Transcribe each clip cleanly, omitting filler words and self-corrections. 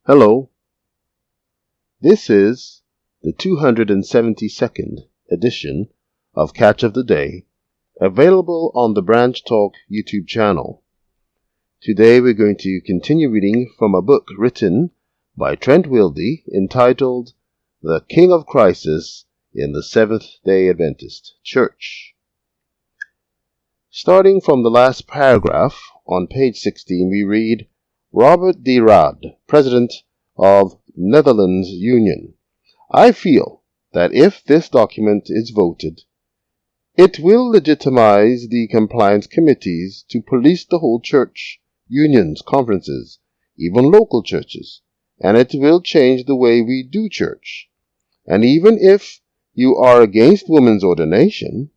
Hello, this is the 272nd edition of Catch of the Day, available on the Branch Talk YouTube channel. Today we're going to continue reading from a book written by Trent Wildy entitled The King of Crisis in the Seventh-day Adventist Church. Starting from the last paragraph on page 16, we read, Robert de Rad, President of Netherlands Union. I feel that if this document is voted, it will legitimize the compliance committees to police the whole church, unions, conferences, even local churches, and it will change the way we do church. And even if you are against women's ordination,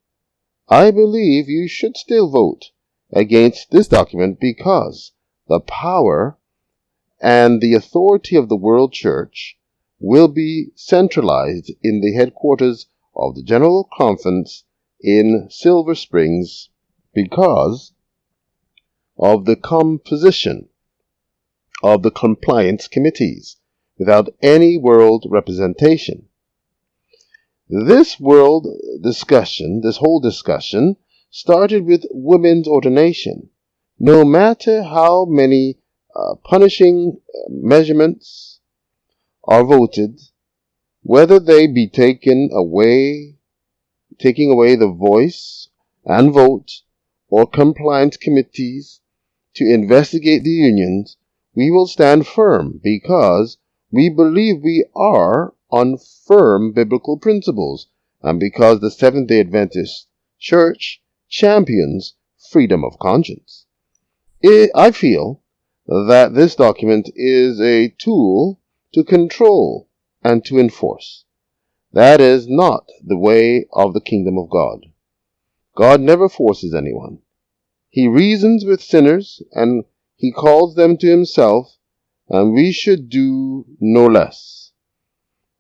I believe you should still vote against this document because the power and the authority of the World Church will be centralized in the headquarters of the General Conference in Silver Springs because of the composition of the compliance committees without any world representation. This whole discussion started with women's ordination. No matter how many punishing measurements are voted, whether they be taking away the voice and vote, or compliance committees to investigate the unions, we will stand firm because we believe we are on firm biblical principles and because the Seventh-day Adventist Church champions freedom of conscience. I feel that this document is a tool to control and to enforce. That is not the way of the kingdom of God. God never forces anyone. He reasons with sinners and he calls them to himself, and we should do no less.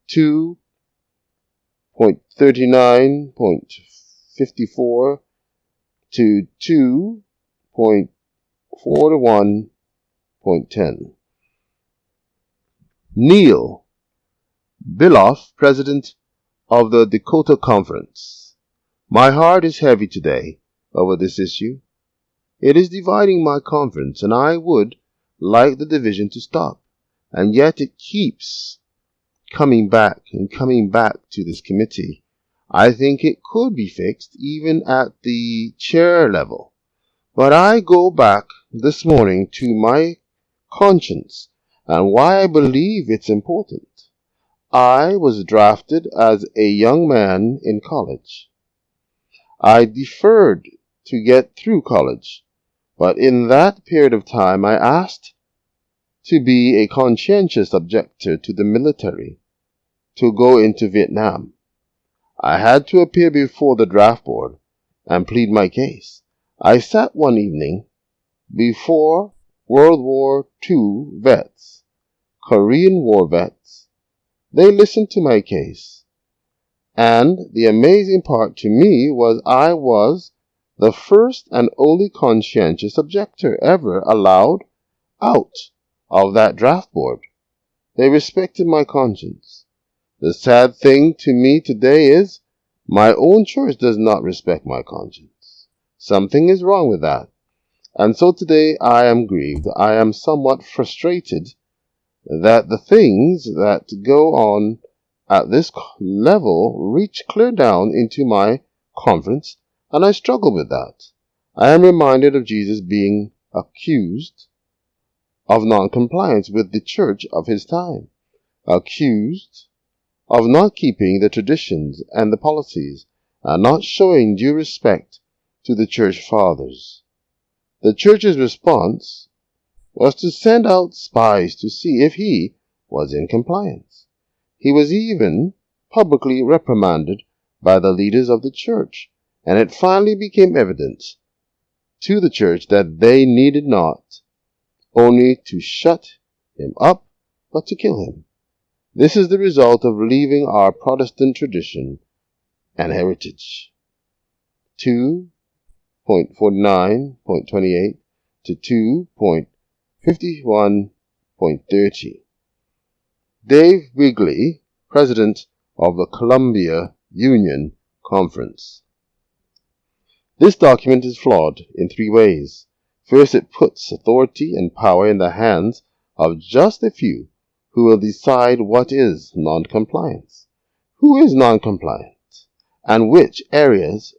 2.39.54 to 2.41.10. Neil Biloff, President of the Dakota Conference. My heart is heavy today over this issue. It is dividing my conference, and I would like the division to stop, and yet it keeps coming back to this committee. I think it could be fixed even at the chair level. But I go back this morning to my conscience and why I believe it's important. I was drafted as a young man in college. I deferred to get through college, but in that period of time I asked to be a conscientious objector to the military to go into Vietnam. I had to appear before the draft board and plead my case. I sat one evening before World War II vets, Korean War vets. They listened to my case. And the amazing part to me was I was the first and only conscientious objector ever allowed out of that draft board. They respected my conscience. The sad thing to me today is my own church does not respect my conscience. Something is wrong with that. And so today I am grieved. I am somewhat frustrated that the things that go on at this level reach clear down into my conference, and I struggle with that. I am reminded of Jesus being accused of non-compliance with the church of his time, accused of not keeping the traditions and the policies, and not showing due respect to the church fathers. The church's response was to send out spies to see if he was in compliance. He was even publicly reprimanded by the leaders of the church, and it finally became evident to the church that they needed not only to shut him up, but to kill him. This is the result of leaving our Protestant tradition and heritage. 2.49.28 to 2.51.30. Dave Wigley, President of the Columbia Union Conference. This document is flawed in three ways. First, it puts authority and power in the hands of just a few who will decide what is noncompliance, who is noncompliant, and which areas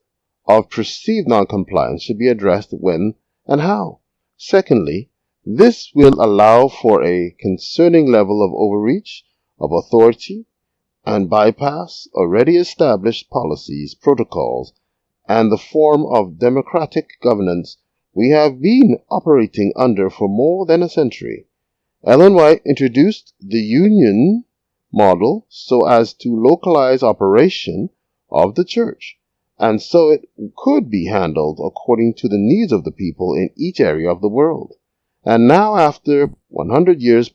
of perceived noncompliance should be addressed when and how. Secondly, this will allow for a concerning level of overreach of authority and bypass already established policies, protocols, and the form of democratic governance we have been operating under for more than a century. Ellen White introduced the union model so as to localize operation of the church, and so it could be handled according to the needs of the people in each area of the world. And now, after 100 years,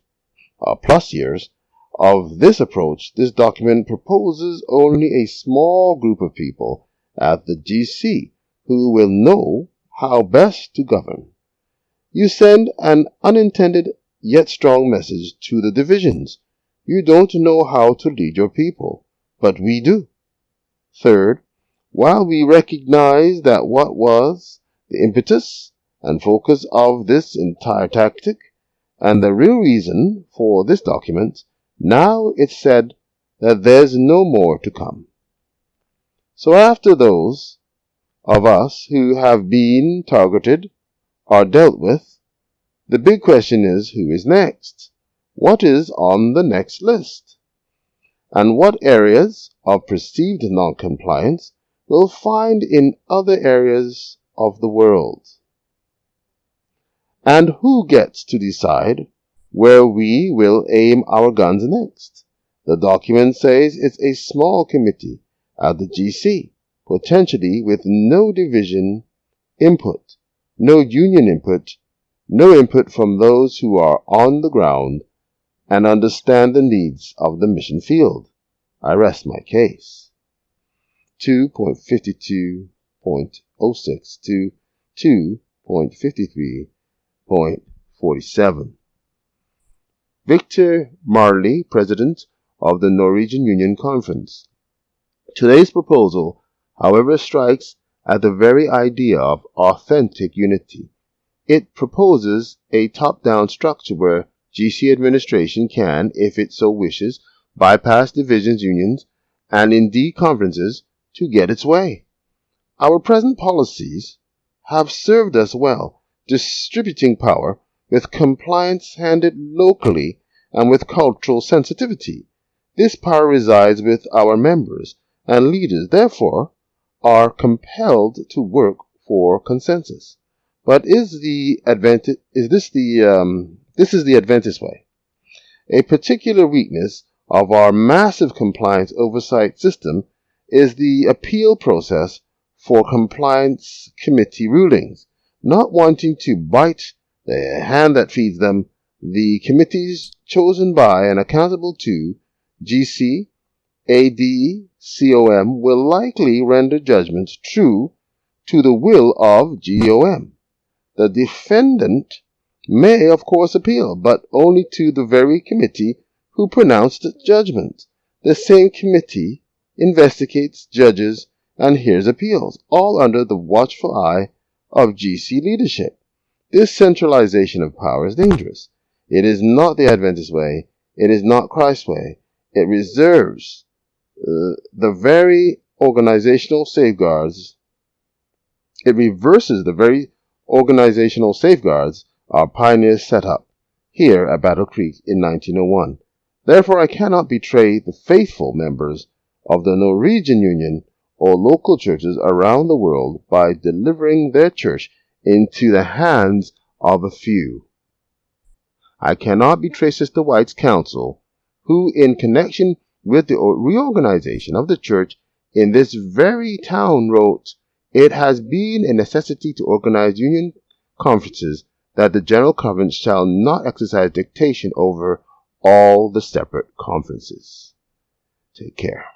plus years, of this approach, this document proposes only a small group of people at the GC who will know how best to govern. You send an unintended yet strong message to the divisions. You don't know how to lead your people, but we do. Third, while we recognize that what was the impetus and focus of this entire tactic and the real reason for this document, now it's said that there's no more to come. So after those of us who have been targeted are dealt with, the big question is, who is next? What is on the next list? And what areas of perceived noncompliance will find in other areas of the world? And who gets to decide where we will aim our guns next? The document says it's a small committee at the GC, potentially with no division input, no union input, no input from those who are on the ground and understand the needs of the mission field. I rest my case. 2.52.06 to 2.53.47. Victor Marley, President of the Norwegian Union Conference. Today's proposal, however, strikes at the very idea of authentic unity. It proposes a top-down structure where GC administration can, if it so wishes, bypass divisions, unions, and indeed conferences to get its way. Our present policies have served us well, distributing power with compliance handed locally and with cultural sensitivity. This power resides with our members, and leaders, therefore, are compelled to work for consensus. But this is the Adventist way. A particular weakness of our massive compliance oversight system is the appeal process for compliance committee rulings. Not wanting to bite the hand that feeds them, the committees chosen by and accountable to GC, AD, COM will likely render judgments true to the will of GOM. The defendant may, of course, appeal, but only to the very committee who pronounced judgment. The same committee investigates, judges, and hears appeals, all under the watchful eye of GC leadership. This centralization of power is dangerous. It is not the Adventist way. It is not Christ's way. It reserves the very organizational safeguards. It reverses the very organizational safeguards our pioneers set up here at Battle Creek in 1901. Therefore, I cannot betray the faithful members of the Norwegian Union or local churches around the world by delivering their church into the hands of a few. I cannot betray Sister White's counsel, who, in connection with the reorganization of the church in this very town, wrote, "It has been a necessity to organize union conferences that the General Conference shall not exercise dictation over all the separate conferences." Take care.